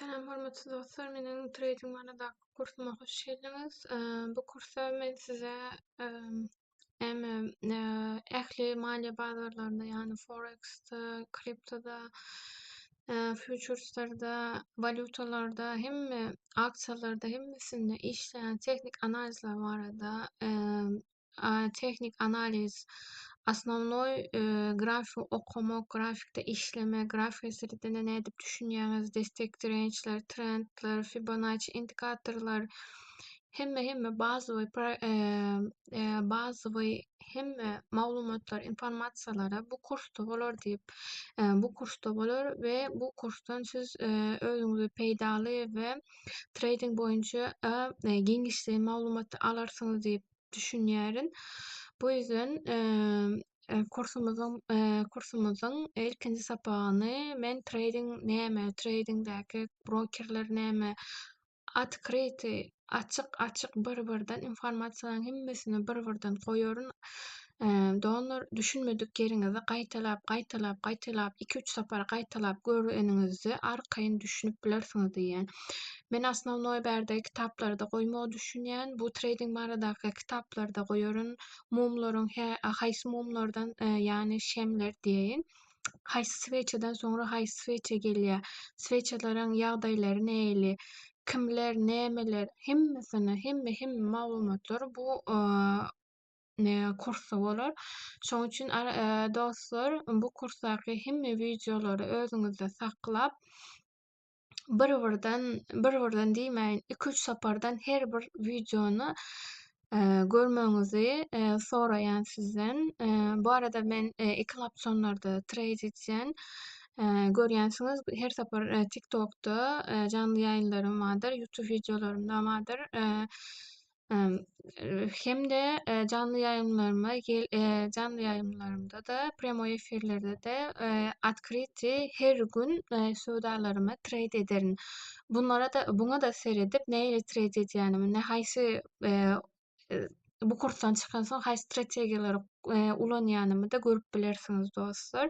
Selam hormatly dostlar, meniň trading manadaky kursyma hoş geldiňiz. Bu kursda men size hem ähli maliýe bazarlarynda, ýani Forex'te, kriptoda, futures'larda, valutalarda, hemme aksiýalarda hemmesinde işleýän teknik analizler barada teknik analiz, основной grafik okumak, grafikde işleme, grafik eserde ne edip düşünýäňiz, destek dirençler, trendler, Fibonacci indikatorlar, hemme bazywy bazywy hemme maglumatlar, informasiýalara bu kursda bolar diýip bu kursda bolar we bu kursdan siz özüňizi peýdaly we trading boýunça giňişli maglumatlar alarsyňyz diýip düşünýärin. Bu yüzden kursumuzun ilkinji sapagyny men trading näme, tradingdäki brokerler näme, açyk bir-birinden informasiýalaryň hemmesini bir-birinden goýaryn. Donor düşünmedik ýeriňizi gaýtalap 2-3 sapar gaýtalap göreniňizde arkaýyn düşünüp bilersiňiz diýen. Men основной bärdäki kitaplarda goýmagy düşünýän, bu trading baradaky kitaplarda goýaryn mumlaryň haýsy mumlardan ýani şemler diýeýin. Haýsy swecheden soňra haýsy sveche gelýär. Swechalaryň ýagdaýlary näili, kimler, nämeler hemme maglumatlar bu kursda bolar. Şoň üçin dostlar, bu kursdaky hemme videolary özüňizde saklap bir-birinden diýmeýin 2-3 sapardan her bir videonu görmeňizi soraýan sizden. Bu arada men iki opsionlarda trade edýän. Görýänsiňiz her sapar TikTok'da canlı ýaýnlarym bardyr, YouTube videolarym da bardyr. Hem de canlı ýaýynlarymda da premo efirlerde de открытый her gün söwdalarymy trade ederim. Buna da seredip näyle trade edýänimi, haýsy bu kursdan çykan soň haýsy strategiýalary ulanýanymy da görüp bilersiňiz dostlar.